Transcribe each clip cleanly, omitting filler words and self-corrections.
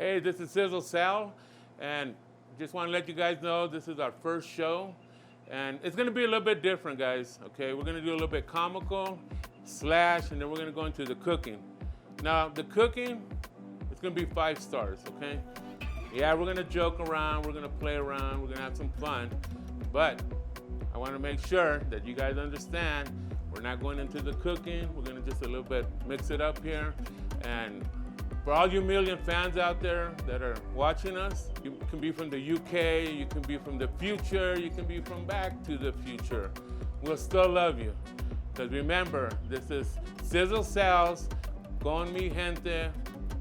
Hey, this is Sizzle Sal, and just want to let you guys know this is our first show, and it's going to be a little bit different, guys, okay? We're going to do a little bit comical, slash, and then we're going to go into the cooking. Now, the cooking, it's going to be 5 stars, okay? Yeah, we're going to joke around, we're going to play around, we're going to have some fun, but I want to make sure that you guys understand we're not going into the cooking. We're going to just a little bit mix it up here, and for all you million fans out there that are watching us, you can be from the UK, you can be from the future, you can be from back to the future. We'll still love you. Because remember, this is Sizzle Sal's, con mi gente,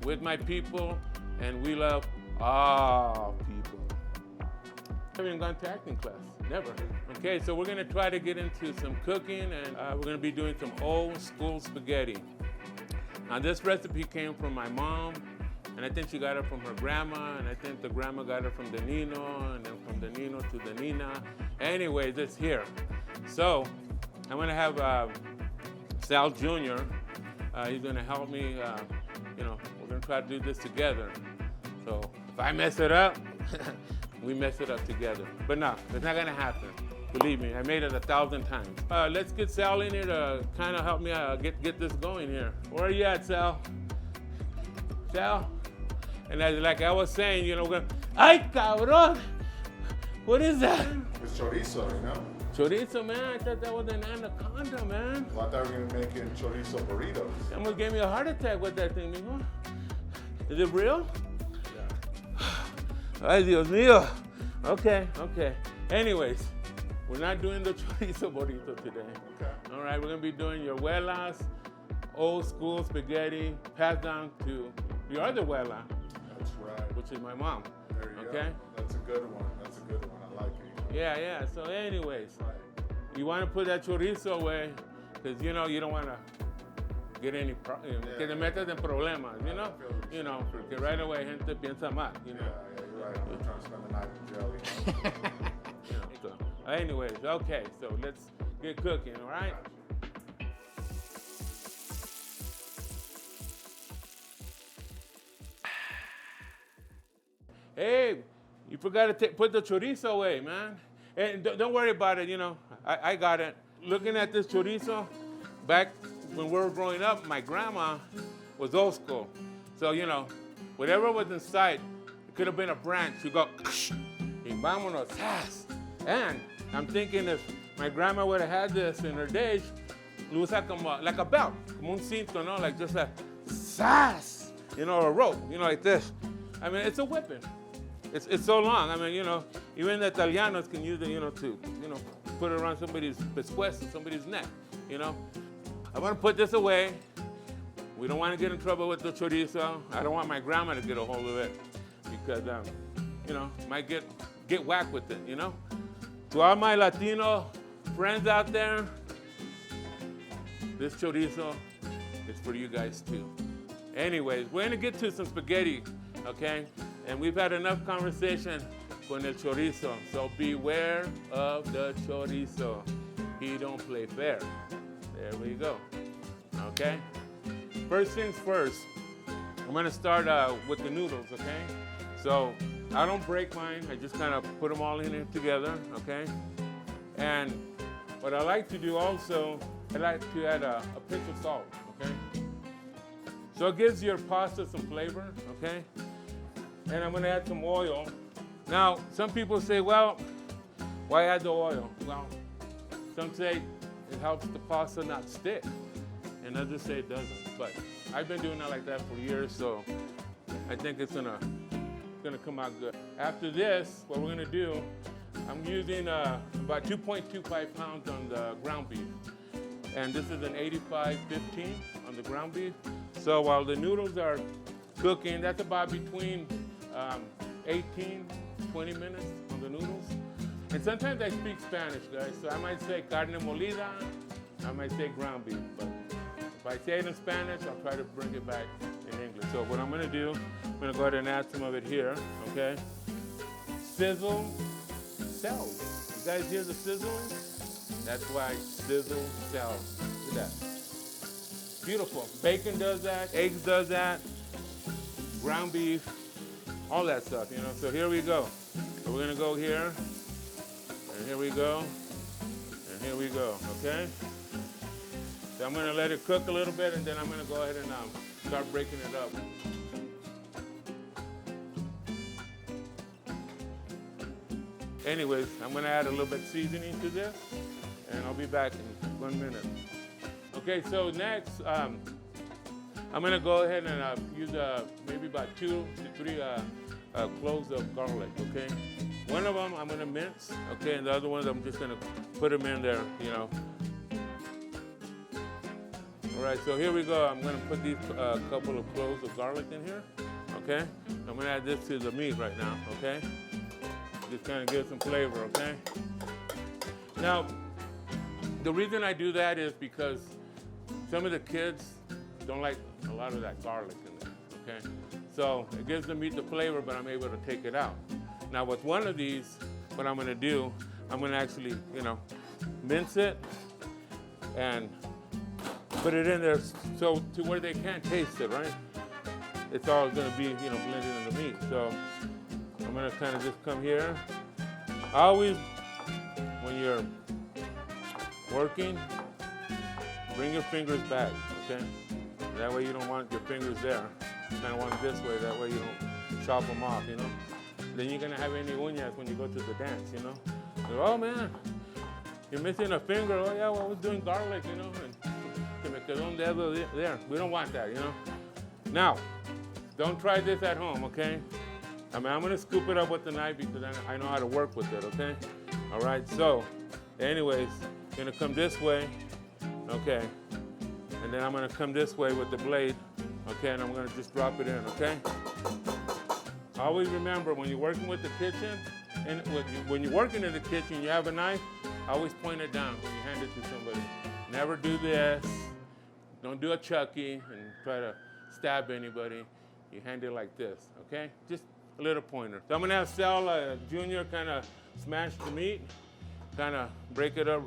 with my people, and we love all people. I haven't gone to acting class, never. Okay, so we're gonna try to get into some cooking, and we're gonna be doing some old school spaghetti. Now this recipe came from my mom, and I think she got it from her grandma, and I think the grandma got it from the Nino, and then from the Nino to the Nina. Anyways, it's here. So I'm gonna have Sal Jr. He's gonna help me, we're gonna try to do this together. So if I mess it up, we mess it up together. But no, it's not gonna happen. Believe me, I made it 1,000 times. Let's get Sal in here to kind of help me get this going here. Where are you at, Sal? Sal? And like I was saying, we're gonna, ay, cabrón! What is that? It's chorizo, you know? Chorizo, man. I thought that was an anaconda, man. Well, I thought we were gonna make it chorizo burritos. They almost gave me a heart attack with that thing, mijo. Is it real? Yeah. Ay, Dios mío. Okay. Anyways, we're not doing the chorizo burrito today. Okay. All right, we're gonna be doing your abuela's old school spaghetti passed down to your other abuela. That's right. Which is my mom. There you go. That's a good one. I like it. Yeah. So anyways, Right. you wanna put that chorizo away, because you don't wanna get any, que te metas en problemas, porque right away gente piensa mal, Yeah, you're right. I'm trying to spend the night in jail. So, anyways, okay, so let's get cooking, all right? Hey, you forgot to put the chorizo away, man. And don't worry about it, I got it. Looking at this chorizo, back when we were growing up, my grandma was old school. So, whatever was inside, it could have been a branch. You go, y vámonos, sas. And I'm thinking if my grandma would have had this in her days, lo usa como, like a belt, como un cinto, like just like, sas, a rope, like this. I mean, it's a whipping. It's so long. I mean, even the Italianos can use it, to, put it around somebody's pescuezo, somebody's neck, I want to put this away. We don't want to get in trouble with the chorizo. I don't want my grandma to get a hold of it because, might get whacked with it, To all my Latino friends out there, this chorizo is for you guys too. Anyways, we're gonna get to some spaghetti, okay? And we've had enough conversation con el chorizo, so beware of the chorizo. He don't play fair. There we go, okay? First things first, I'm gonna start with the noodles, okay? So I don't break mine, I just kind of put them all in here together, okay? And what I like to do also, I like to add a pinch of salt, okay? So it gives your pasta some flavor, okay? And I'm gonna add some oil. Now, some people say, well, why add the oil? Well, some say it helps the pasta not stick, and others say it doesn't. But I've been doing it like that for years, so I think it's gonna come out good. After this, what we're gonna do, I'm using about 2.25 pounds on the ground beef. And this is an 85-15 on the ground beef. So while the noodles are cooking, that's about between 18, 20 minutes on the noodles. And sometimes I speak Spanish, guys, so I might say carne molida, I might say ground beef, but if I say it in Spanish, I'll try to bring it back in English. So what I'm gonna do, I'm gonna go ahead and add some of it here, okay? Sizzle Sal. You guys hear the sizzling? That's why Sizzle Sal. Look at that. Beautiful. Bacon does that, eggs does that, ground beef. all that stuff, you know. So here we go. So we're gonna go here, and here we go, and here we go, okay? So I'm gonna let it cook a little bit, and then I'm gonna go ahead and start breaking it up. Anyways, I'm gonna add a little bit seasoning to this, and I'll be back in 1 minute. Okay, so next, I'm gonna go ahead and use maybe about 2 to 3 cloves of garlic, okay? One of them I'm gonna mince, okay, and the other ones I'm just gonna put them in there, you know. All right, so here we go. I'm gonna put these couple of cloves of garlic in here, okay? I'm gonna add this to the meat right now, okay? Just kind of give some flavor, okay? Now, the reason I do that is because some of the kids don't like a lot of that garlic in there, okay? So it gives the meat the flavor, but I'm able to take it out. Now with one of these, what I'm gonna do, I'm gonna actually, you know, mince it and put it in there so to where they can't taste it, right? It's all gonna be, you know, blended in the meat. So I'm gonna kind of just come here. Always, when you're working, bring your fingers back, okay? That way you don't want your fingers there. You kind of want it this way, that way you don't chop them off, you know? Then you're gonna have any uñas when you go to the dance, you know? So, oh man, you're missing a finger. Oh yeah, well I was doing garlic, you know? And se me quedó un dedo there. We don't want that, you know? Now, don't try this at home, okay? I mean, I'm gonna scoop it up with the knife because I know how to work with it, okay? All right, so, anyways, gonna come this way, okay? And then I'm gonna come this way with the blade, okay? And I'm gonna just drop it in, okay? Always remember, when you're working with the kitchen, and when you're working in the kitchen, you have a knife, always point it down when you hand it to somebody. Never do this. Don't do a Chucky and try to stab anybody. You hand it like this, okay? Just a little pointer. So I'm gonna have Sal Jr. kind of smash the meat, kind of break it up.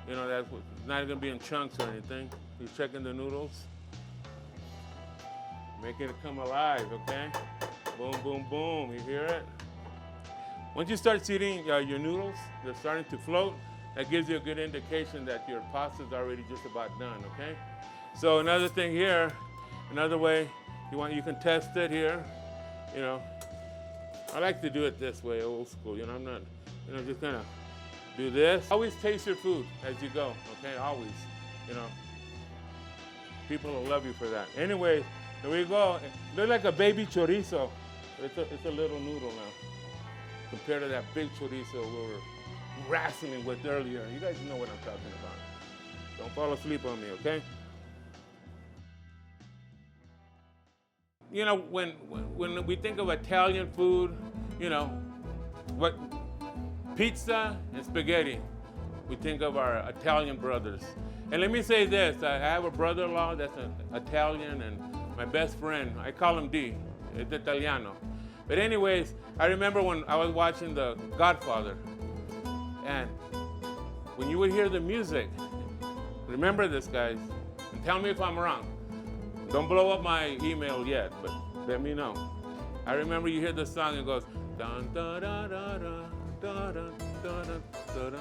You know, that's not gonna be in chunks or anything. He's checking the noodles, making it come alive, okay? Boom, boom, boom, you hear it? Once you start seeing your noodles, they're starting to float, that gives you a good indication that your pasta's already just about done, okay? So another thing here, another way you can test it here, you know. I like to do it this way, old school, you know, I'm not, you know, just gonna do this. Always taste your food as you go, okay, always, you know. People will love you for that. Anyway, here we go. It looks like a baby chorizo. It's a little noodle now, compared to that big chorizo we were wrestling with earlier. You guys know what I'm talking about. Don't fall asleep on me, okay? You know, when we think of Italian food, you know, what pizza and spaghetti, we think of our Italian brothers. And let me say this, I have a brother-in-law that's an Italian, and my best friend, I call him D, it's Italiano. But anyways, I remember when I was watching The Godfather, and when you would hear the music, remember this, guys, and tell me if I'm wrong. Don't blow up my email yet, but let me know. I remember you hear the song, it goes, dun, da, da, da, da, da, da, da, da, da.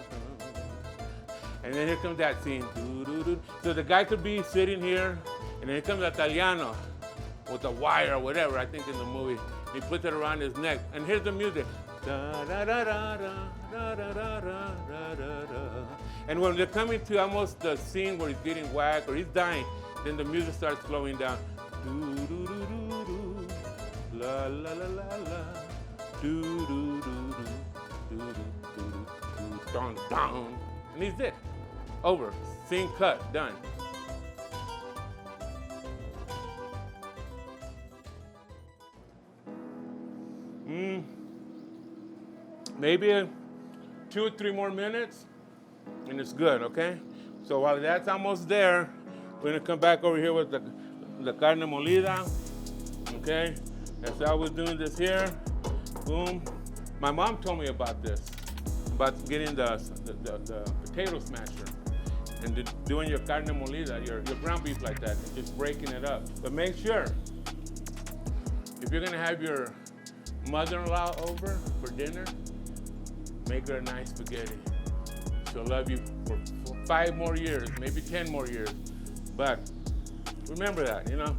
And then here comes that scene. So the guy could be sitting here, and then here comes Italiano with a wire or whatever, I think in the movie. He puts it around his neck, and here's the music. Da, da, da, da, da, da, da, da, da, da, da. And when they're coming to almost the scene where he's getting whacked or he's dying, then the music starts slowing down. Do, do, do, do, do. La, la, la, la, la. Do, do, do, do. Do, do, do, do. Dun, dun. And he's it. Over. Scene cut. Done. Maybe 2 or 3 more minutes, and it's good, okay? So while that's almost there, we're gonna come back over here with the carne molida, okay? And so I was doing this here, boom. My mom told me about this, about getting the potato smasher and doing your carne molida, your ground beef like that, and just breaking it up. But make sure, if you're gonna have your mother-in-law over for dinner, make her a nice spaghetti. She'll love you for 5 more years, maybe 10 more years. But remember that, you know.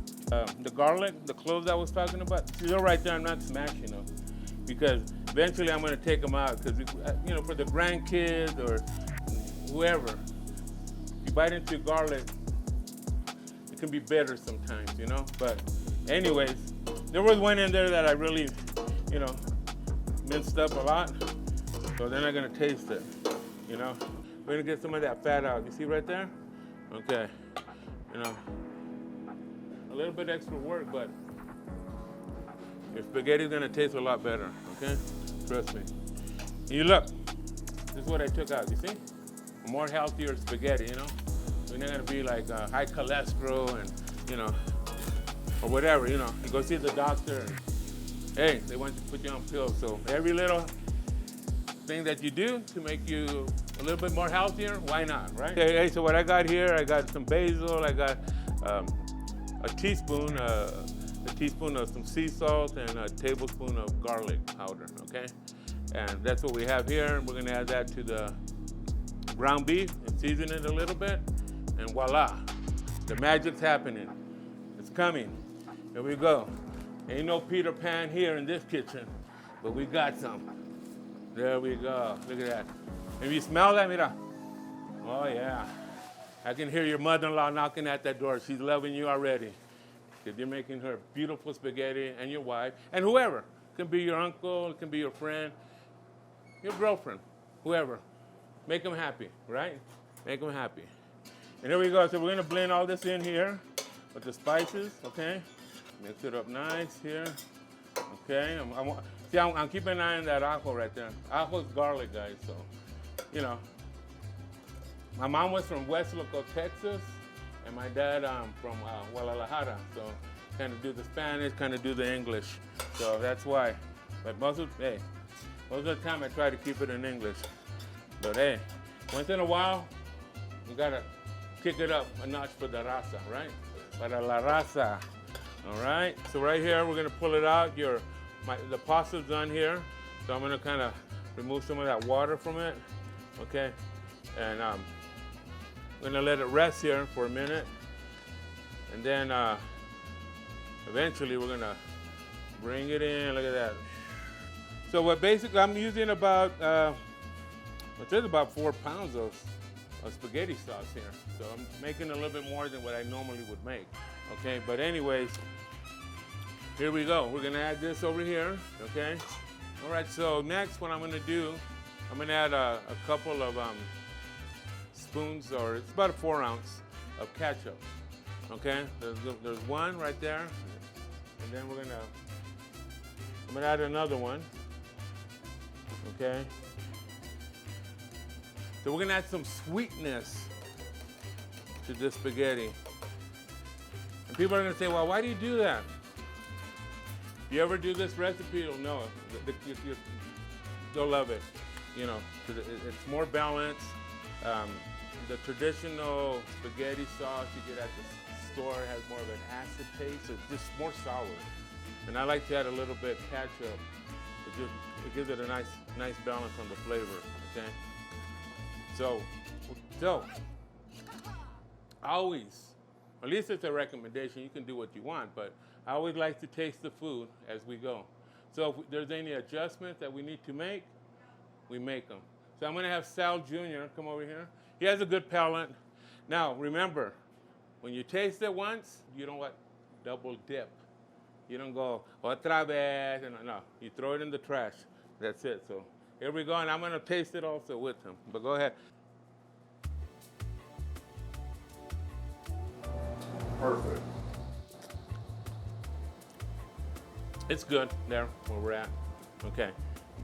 The garlic, the cloves I was talking about, see, they're right there. I'm not smashing them because eventually I'm going to take them out because, you know, for the grandkids or whoever, if you bite into garlic, it can be bitter sometimes, you know. But anyways, there was one in there that I really, you know, minced up a lot. So then I'm going to taste it, you know. We're going to get some of that fat out. You see right there? Okay. You know, a little bit extra work, but your spaghetti's gonna taste a lot better, okay? Trust me. You look, this is what I took out, you see? A more healthier spaghetti, you know? We're not gonna be like high cholesterol and, you know, or whatever, you know. You go see the doctor and, hey, they want to put you on pills. So every little thing that you do to make you a little bit more healthier, why not, right? Hey, so what I got here, I got some basil, I got a teaspoon of some sea salt and a tablespoon of garlic powder, okay? And that's what we have here. We're gonna add that to the ground beef and season it a little bit, and voila, the magic's happening. It's coming. Here we go. Ain't no Peter Pan here in this kitchen, but we got some. There we go. Look at that. And you smell that, mira? Oh yeah. I can hear your mother-in-law knocking at that door. She's loving you already. Because you're making her beautiful spaghetti, and your wife, and whoever. It can be your uncle, it can be your friend, your girlfriend, whoever. Make them happy, right? Make them happy. And here we go. So we're going to blend all this in here with the spices, okay? Mix it up nice here. Okay. I'm keeping an eye on that ajo right there. Ajo is garlic, guys, so, you know. My mom was from West Loco, Texas, and my dad from Guadalajara. So kind of do the Spanish, kind of do the English. So that's why. But most of the time I try to keep it in English. But hey, once in a while, you gotta kick it up a notch for the raza, right? Para la raza. All right. So right here, we're gonna pull it out. The pasta's done here, so I'm gonna kind of remove some of that water from it. Okay. And I'm gonna let it rest here for a minute, and then eventually we're gonna bring it in. Look at that. So what basically I'm using about, it's about 4 pounds of spaghetti sauce here. So I'm making a little bit more than what I normally would make. Okay, but anyways, here we go. We're gonna add this over here. Okay. All right. So next, what I'm gonna do, I'm gonna add a couple of spoons, or it's about a 4 ounce of ketchup. Okay, there's one right there, and then I'm gonna add another one. Okay, so we're gonna add some sweetness to this spaghetti. And people are gonna say, well, why do you do that? If you ever do this recipe, you'll know it. You'll love it. You know, it's more balanced. The traditional spaghetti sauce you get at the store has more of an acid taste. So it's just more sour. And I like to add a little bit of ketchup. It gives it a nice balance on the flavor, okay? So always, at least it's a recommendation. You can do what you want, but I always like to taste the food as we go. So if there's any adjustments that we need to make, we make them. So I'm gonna have Sal Jr. come over here. He has a good palate. Now, remember, when you taste it once, you don't double dip. You don't go, otra vez, no. You throw it in the trash. That's it. So here we go, and I'm gonna taste it also with him. But go ahead. Perfect. It's good there where we're at. Okay.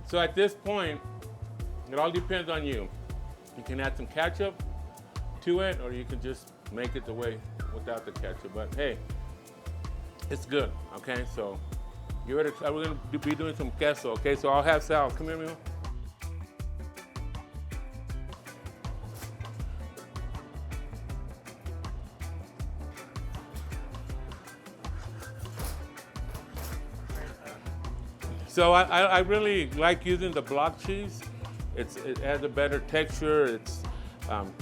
So at this point, it all depends on you. You can add some ketchup to it, or you can just make it the way without the ketchup. But hey, it's good. Okay, so we're gonna be doing some queso. Okay, so I'll have Sal. Come here, Mimo. So I really like using the block cheese. It has a better texture. It's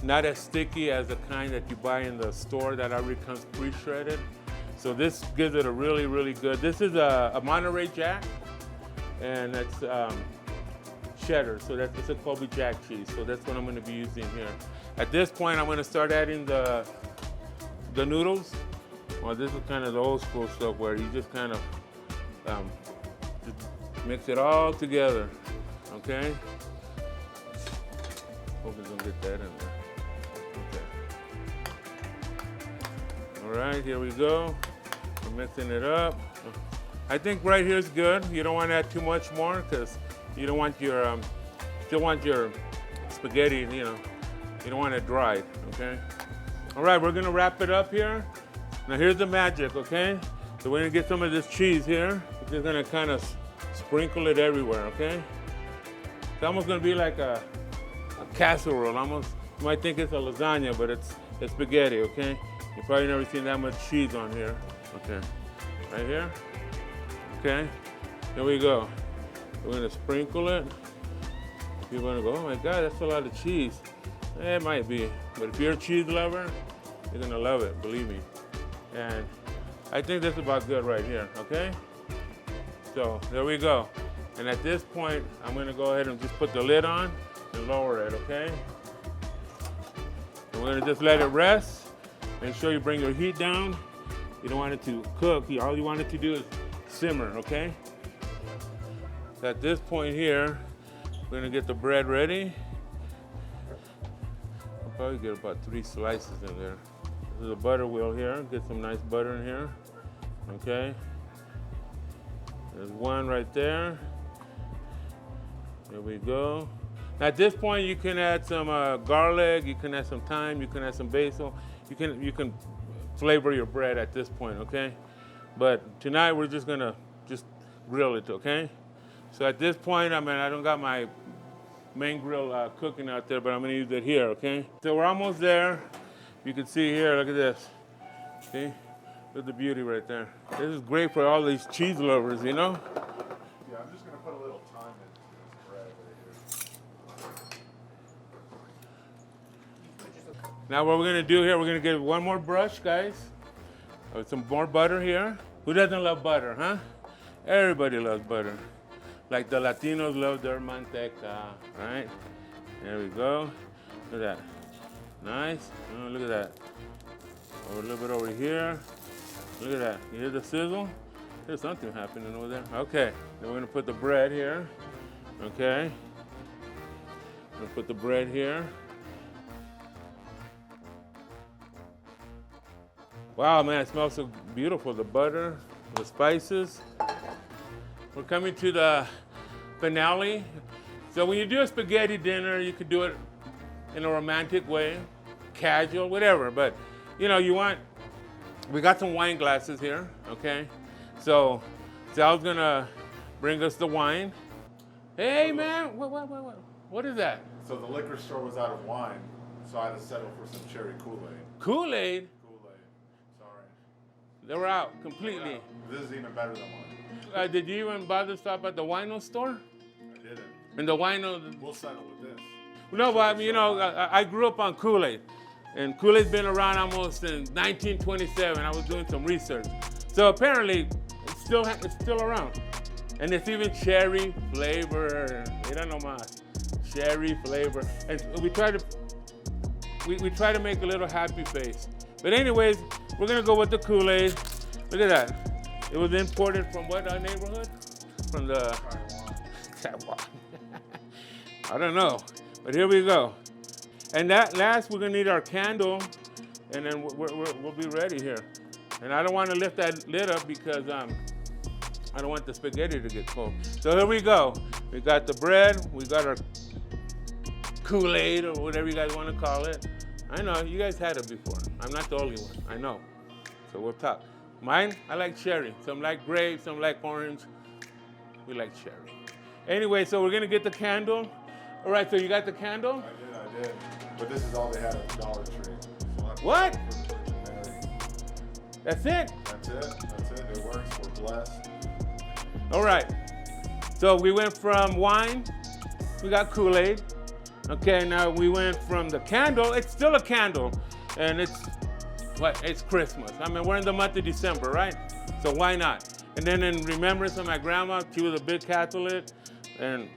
not as sticky as the kind that you buy in the store that already comes pre-shredded. So this gives it a really, really good. This is a Monterey Jack, and it's cheddar. So it's a Colby Jack cheese. So that's what I'm going to be using here. At this point, I'm going to start adding the noodles. Well, this is kind of the old school stuff where you just kind of just mix it all together, okay? Hope it's gonna get that in there. Okay. All right, here we go. We're mixing it up. I think right here is good. You don't want to add too much more because you don't want your, still want your spaghetti, you know, you don't want it dry, okay? All right, we're gonna wrap it up here. Now here's the magic, okay? So we're gonna get some of this cheese here. We're just gonna kind of sprinkle it everywhere, okay? It's almost gonna be like a casserole, almost. You might think it's a lasagna, but it's spaghetti, okay? You've probably never seen that much cheese on here. Okay, right here, okay? Here we go. We're gonna sprinkle it. People are gonna go, oh my God, that's a lot of cheese. It might be, but if you're a cheese lover, you're gonna love it, believe me. And I think that's about good right here, okay? So there we go. And at this point, I'm gonna go ahead and just put the lid on and lower it, okay? And we're gonna just let it rest. Make sure you bring your heat down. You don't want it to cook. All you want it to do is simmer, okay? So at this point here, we're gonna get the bread ready. I'll probably get about 3 slices in there. There's a butter wheel here. Get some nice butter in here. Okay. There's one right there. There we go. Now at this point, you can add some garlic. You can add some thyme. You can add some basil. You can flavor your bread at this point. Okay. But tonight we're just gonna grill it. Okay. So at this point, I don't got my main grill cooking out there, but I'm gonna use it here. Okay. So we're almost there. You can see here, look at this. See? Look at the beauty right there. This is great for all these cheese lovers, you know? Yeah, I'm just going to put a little time into this bread right here. Now what we're gonna do here, we're gonna get one more brush, guys. With some more butter here. Who doesn't love butter, huh? Everybody loves butter. Like the Latinos love their manteca, right? There we go. Look at that. Nice. Oh, look at that. A little bit over here. Look at that. You hear the sizzle? There's something happening over there. Okay. Then we're going to put the bread here. Okay. I'm going to put the bread here. Wow, man, it smells so beautiful. The butter, the spices. We're coming to the finale. So when you do a spaghetti dinner, you could do it in a romantic way, casual, whatever. But, you know, we got some wine glasses here, okay? So Sal's gonna bring us the wine. Hey, man, what is that? So the liquor store was out of wine, so I had to settle for some cherry Kool-Aid. Kool-Aid? Kool-Aid, sorry. They were out completely. Yeah, this is even better than wine. Did you even bother to stop at the wino store? I didn't. And the wino... We'll settle with this. No, but I mean, you know, I grew up on Kool-Aid. And Kool-Aid's been around almost since 1927. I was doing some research. So apparently, it's still around. And it's even cherry flavor. Mira nomás. Cherry flavor. And we try to make a little happy face. But anyways, we're gonna go with the Kool-Aid. Look at that. It was imported from what neighborhood? From the Taiwan. I don't know. But here we go. And that last, we're gonna need our candle, and then we'll be ready here. And I don't want to lift that lid up because I don't want the spaghetti to get cold. So here we go. We got the bread, we got our Kool-Aid or whatever you guys want to call it. I know, you guys had it before. I'm not the only one, I know. So we'll talk. Mine, I like cherry. Some like grape, some like orange. We like cherry. Anyway, so we're gonna get the candle. All right, so you got the candle? I did. But this is all they had at the Dollar Tree. So what? That's it? That's it. It works. We're blessed. All right. So we went from wine, we got Kool-Aid. Okay, now we went from the candle, it's still a candle, and it's Christmas. I mean, we're in the month of December, right? So why not? And then in remembrance of my grandma, she was a big Catholic, and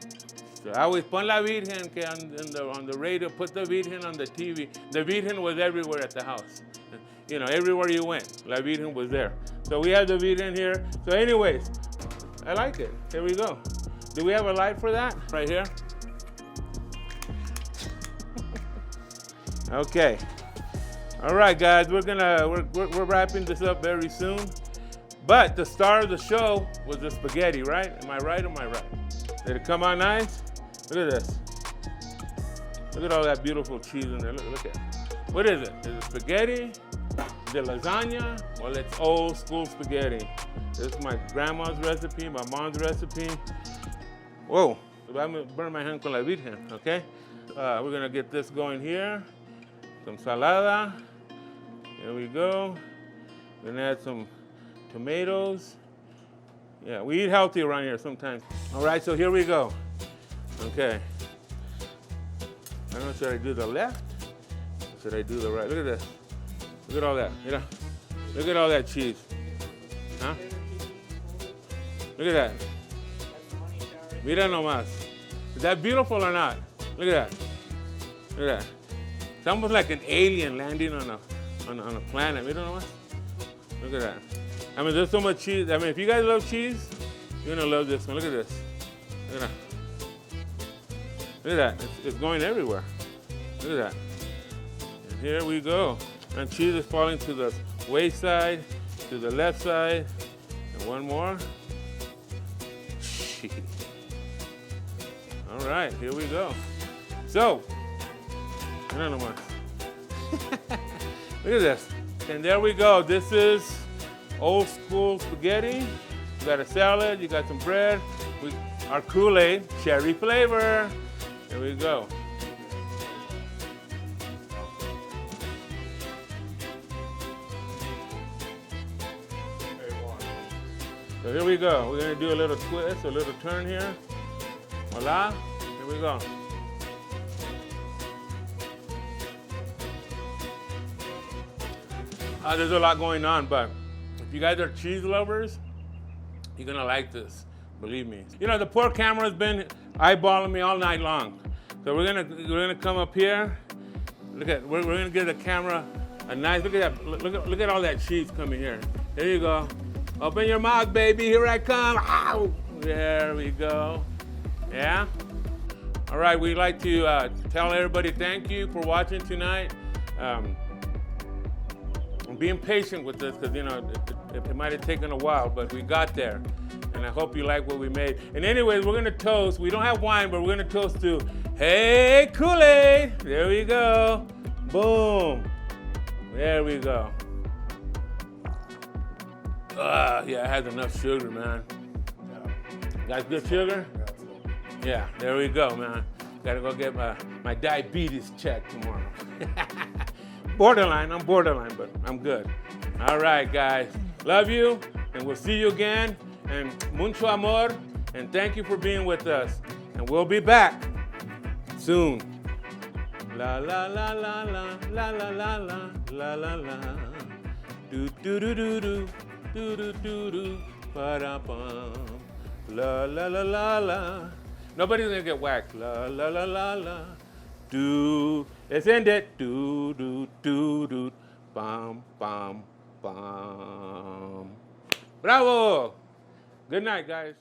so I always pon la Virgen que on the radio, put the Virgen on the TV. The Virgen was everywhere at the house. You know, everywhere you went, la Virgen was there. So we have the Virgen here. So anyways, I like it. Here we go. Do we have a light for that? Right here. Okay. All right, guys, we're wrapping this up very soon. But the star of the show was the spaghetti, right? Am I right or am I right? Did it come out nice? Look at this. Look at all that beautiful cheese in there. Look at it. What is it? Is it spaghetti? Is it lasagna? Well, it's old school spaghetti. This is my grandma's recipe, my mom's recipe. Whoa, I'm gonna burn my hand con la Virgen, okay? We're gonna get this going here. Some salada. Here we go. We're gonna add some tomatoes. Yeah, we eat healthy around here sometimes. All right, so here we go. Okay. I don't know, should I do the left? Or should I do the right? Look at this. Look at all that. You know? Look at all that cheese. Huh? Look at that. Mira nomás. Is that beautiful or not? Look at that. Look at that. It's almost like an alien landing on a planet. Mira nomás. Look at that. I mean, there's so much cheese. I mean, if you guys love cheese, you're gonna love this one. Look at this. Look at that. Look at that. It's going everywhere. Look at that. And here we go. And cheese is falling to the wayside, to the left side. And one more. Jeez. All right, here we go. So, I don't know what. Look at this. And there we go. This is old school spaghetti. You got a salad, you got some bread. Our Kool-Aid, cherry flavor. Here we go. So here we go. We're gonna do a little twist, a little turn here. Voila. Here we go. There's a lot going on, but if you guys are cheese lovers, you're gonna like this. Believe me. You know, the poor camera's been eyeballing me all night long. So we're gonna come up here. We're gonna give the camera a nice look at that. Look at all that cheese coming here. There you go. Open your mouth, baby. Here I come. Ow! There we go. Yeah. All right. We'd like to tell everybody thank you for watching tonight. I'm being patient with this because, you know, it might have taken a while, but we got there. And I hope you like what we made. And anyways, we're going to toast. We don't have wine, but we're going to toast to, hey, Kool-Aid. There we go. Boom. There we go. Yeah, it has enough sugar, man. Got good sugar? Yeah, there we go, man. Got to go get my diabetes checked tomorrow. Borderline, I'm borderline, but I'm good. All right, guys. Love you, and we'll see you again. And mucho amor, and thank you for being with us. And we'll be back soon. La la la la la la la la la la la la. Do do do do do do do do do ba da bum. La la la la la. Nobody's gonna get whacked. La la la la la. Do. Let's end it. Do do do do. Bum bum bum. Bravo. Good night, guys.